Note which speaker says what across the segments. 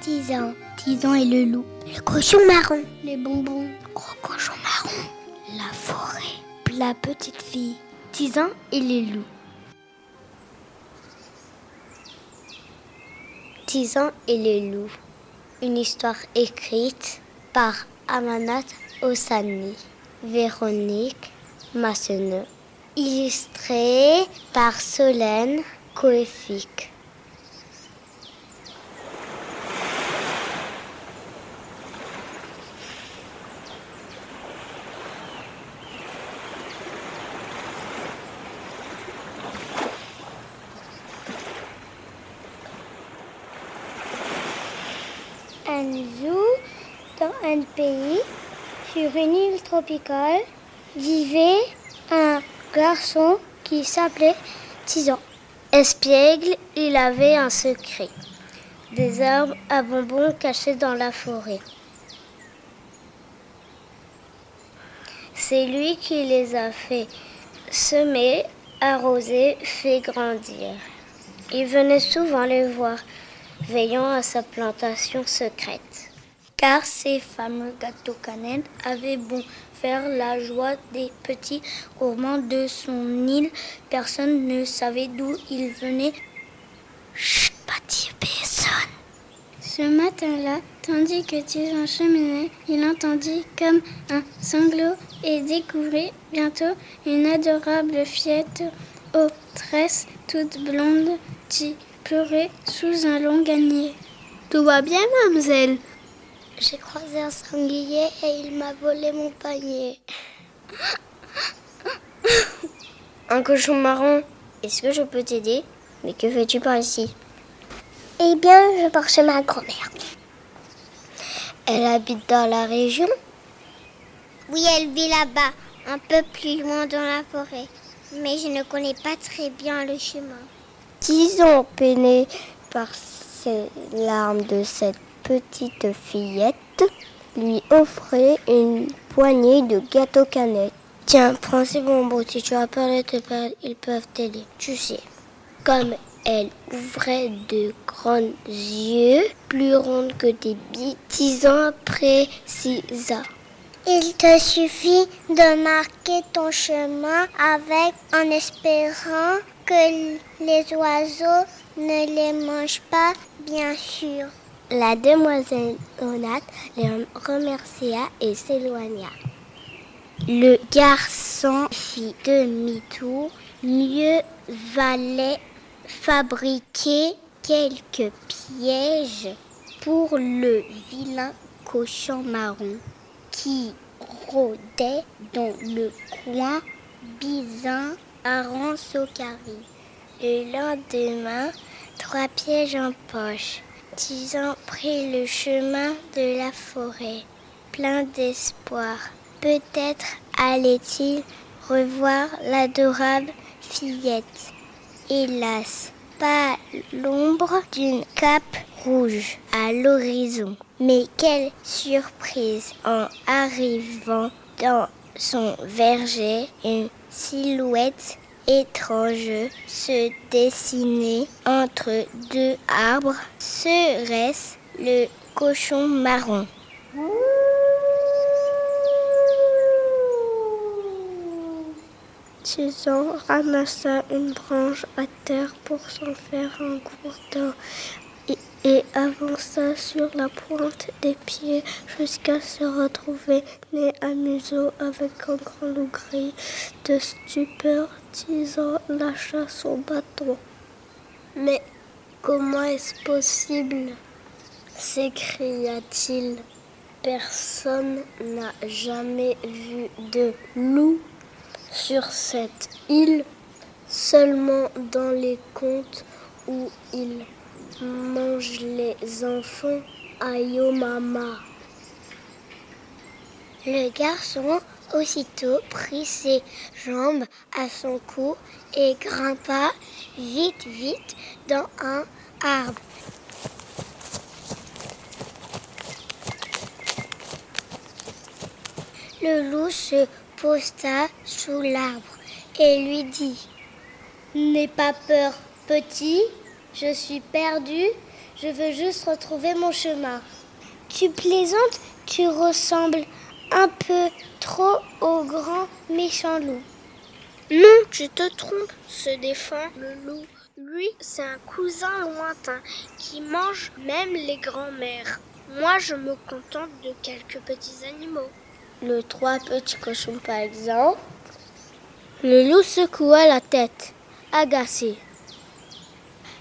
Speaker 1: Tizan et le loup. Le cochon marron. Les bonbons. Gros cochon marron. La forêt. La petite fille. Tizan et les loups. Tizan et les loups. Une histoire écrite par Amanat Ossani, Véronique Masseneux. Illustrée par Solène Coeffic. Un jour, dans un pays, sur une île tropicale, vivait un garçon qui s'appelait Tizan. Espiègle, il avait un secret. Des arbres à bonbons cachés dans la forêt. C'est lui qui les a fait semer, arroser, fait grandir. Il venait souvent les voir, veillant à sa plantation secrète. Car ces fameux gâteaux cannelle avaient beau faire la joie des petits gourmands de son île, personne ne savait d'où ils venaient. Chut, pas dire personne. Ce matin-là, tandis que Tizan cheminait, il entendit comme un sanglot et découvrit bientôt une adorable fillette aux tresses toutes blondes qui pleurait sous un long gagnier. Tout va bien, mademoiselle? J'ai croisé un sanglier et il m'a volé mon panier. Un cochon marron, est-ce que je peux t'aider? Mais que fais-tu par ici? Eh bien, je pars chez ma grand-mère. Elle habite dans la région? Oui, elle vit là-bas, un peu plus loin dans la forêt. Mais je ne connais pas très bien le chemin. Tizan, peiné par ses larmes de cette petite fillette, lui offrait une poignée de gâteaux cannelle. Tiens, prends ces bonbons, si tu as peur de te perdre, ils peuvent t'aider, tu sais. Comme elle ouvrait de grands yeux, plus ronds que des billes, Tizan précisa. Il te suffit de marquer ton chemin en espérant que les oiseaux ne les mangent pas, bien sûr. La demoiselle Onat les remercia et s'éloigna. Le garçon fit demi-tour. Mieux valait fabriquer quelques pièges pour le vilain cochon marron qui rôdait dans le coin bisant à Rançon-Carré. Le lendemain, 3 pièges en poche. Tizan prit le chemin de la forêt, plein d'espoir. Peut-être allait-il revoir l'adorable fillette. Hélas, pas l'ombre d'une cape rouge à l'horizon. Mais quelle surprise en arrivant dans son verger, une silhouette étrange se dessinait entre 2 arbres. Serait-ce le cochon marron? Tizan ramassa une branche à terre pour s'en faire un gourdin et avança sur la pointe des pieds jusqu'à se retrouver nez à museau avec un grand loup gris. De stupeur, Tizan lâcha son bâton. « Mais comment est-ce possible ?» s'écria-t-il. « Personne n'a jamais vu de loup sur cette île, seulement dans les contes où il mange les enfants. Aïe oh mama !» Le garçon aussitôt prit ses jambes à son cou et grimpa vite dans un arbre. Le loup se posta sous l'arbre et lui dit « N'aie pas peur, petit, je suis perdu, Je veux juste retrouver mon chemin. Tu plaisantes, tu ressembles un peu trop au grand méchant loup.
Speaker 2: Non, tu te trompes, se défend le loup. Lui, c'est un cousin lointain qui mange même les grands-mères. Moi, je me contente de quelques petits animaux.
Speaker 1: Le 3 petits cochons, par exemple. Le loup secoua la tête, agacé.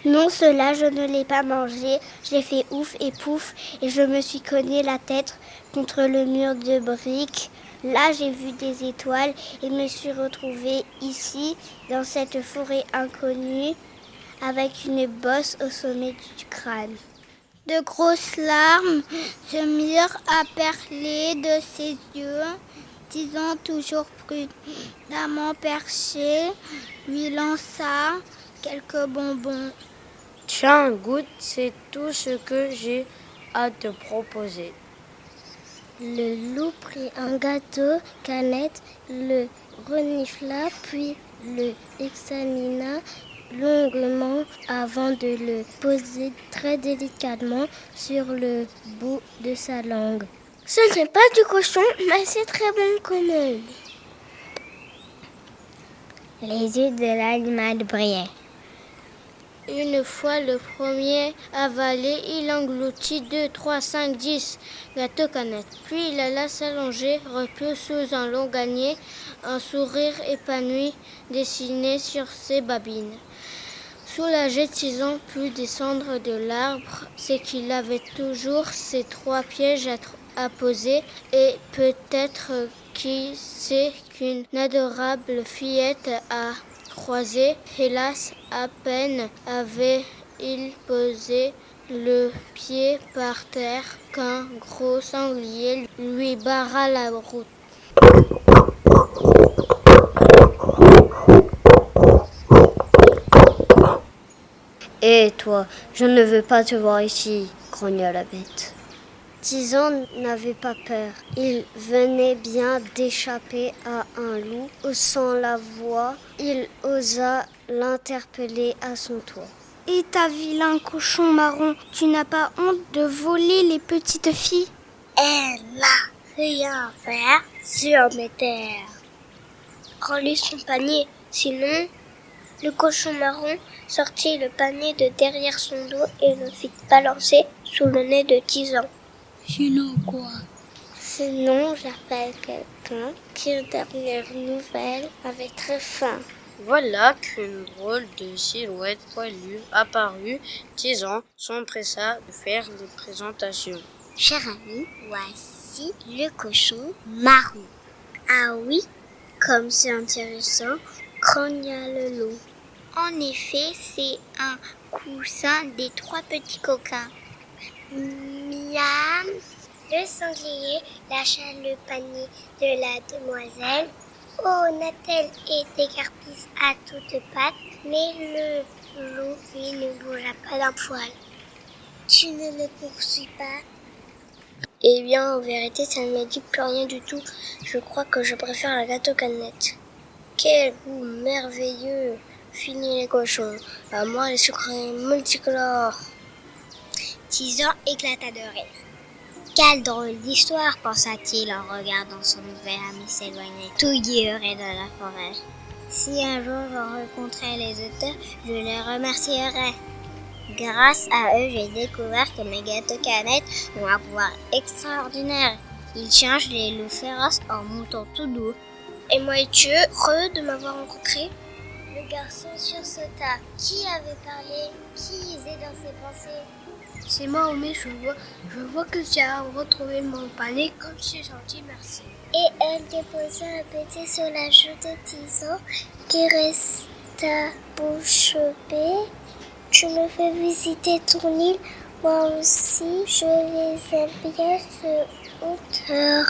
Speaker 1: Non, cela, je ne l'ai pas mangé. J'ai fait ouf et pouf et je me suis cogné la tête contre le mur de briques. Là, j'ai vu des étoiles et me suis retrouvée ici, dans cette forêt inconnue, avec une bosse au sommet du crâne. De grosses larmes se mirent à perler de ses yeux. Disant toujours prudemment perché, lui lança quelques bonbons.
Speaker 3: Tiens, goûte, c'est tout ce que j'ai à te proposer.
Speaker 1: Le loup prit un gâteau canette, le renifla, puis le examina longuement avant de le poser très délicatement sur le bout de sa langue. Ce n'est pas du cochon, mais c'est très bon quand même. Les yeux de l'animal brillaient. Une fois le premier avalé, il engloutit 2, 3, 5, 10 gâteaux canettes. Puis il alla s'allonger, replié sous un long gagné, un sourire épanoui dessiné sur ses babines. Soulagé, Tison put descendre de l'arbre. C'est qu'il avait toujours ses 3 pièges à poser et peut-être qui sait qu'une adorable fillette a croisé. Hélas, à peine avait-il posé le pied par terre qu'un gros sanglier lui barra la route.
Speaker 3: Hé, toi, je ne veux pas te voir ici, grogna la bête.
Speaker 1: Tison n'avait pas peur. Il venait bien d'échapper à un loup. Haussant la voix, il osa l'interpeller à son tour. « Et ta vilain cochon marron, tu n'as pas honte de voler les petites filles ?»
Speaker 2: Elle n'a rien à faire sur mes terres. Rends-lui son panier, sinon... Le cochon marron sortit le panier de derrière son dos et le fit balancer sous le nez de Tison.
Speaker 1: Sinon quoi? Sinon, j'appelle quelqu'un qui, aux dernières nouvelles, avait très faim.
Speaker 3: Voilà qu'une drôle de silhouette poilue apparut. Tison s'empressa de faire des présentations.
Speaker 1: Cher ami, voici le cochon marron.
Speaker 2: Ah oui, comme c'est intéressant, grogna le loup. En effet, c'est un coussin des 3 petits coquins. Miam. Le sanglier lâcha le panier de la demoiselle. Oh, Natel et dégarpisse à toutes pattes, mais le loup, lui, ne bougea pas d'un poil. Tu ne me poursuis pas? Eh bien, en vérité, ça ne me dit plus rien du tout. Je crois que je préfère la gâteau canette. Quel goût merveilleux! Fini les cochons, à moi les sucreries multicolores. Tison éclata de rire. Quelle drôle d'histoire, pensa-t-il en regardant son nouvel ami s'éloigner, tout guilleret de la forêt. Si un jour je rencontrais les auteurs, je les remercierais. Grâce à eux, j'ai découvert que mes gâteaux canettes ont un pouvoir extraordinaire. Ils changent les loups féroces en moutons tout doux. Et moi et tu, heureux de m'avoir rencontré? Le garçon sursauta. Qui avait parlé? Qui lisait dans ses pensées? C'est moi, Omé, je vois que tu as retrouvé mon panier, comme c'est gentil, merci. Et elle déposa un petit sur la joue de Tison, qui resta bouche bée. Tu me fais visiter ton île, moi aussi, je les aime bien, ce auteur.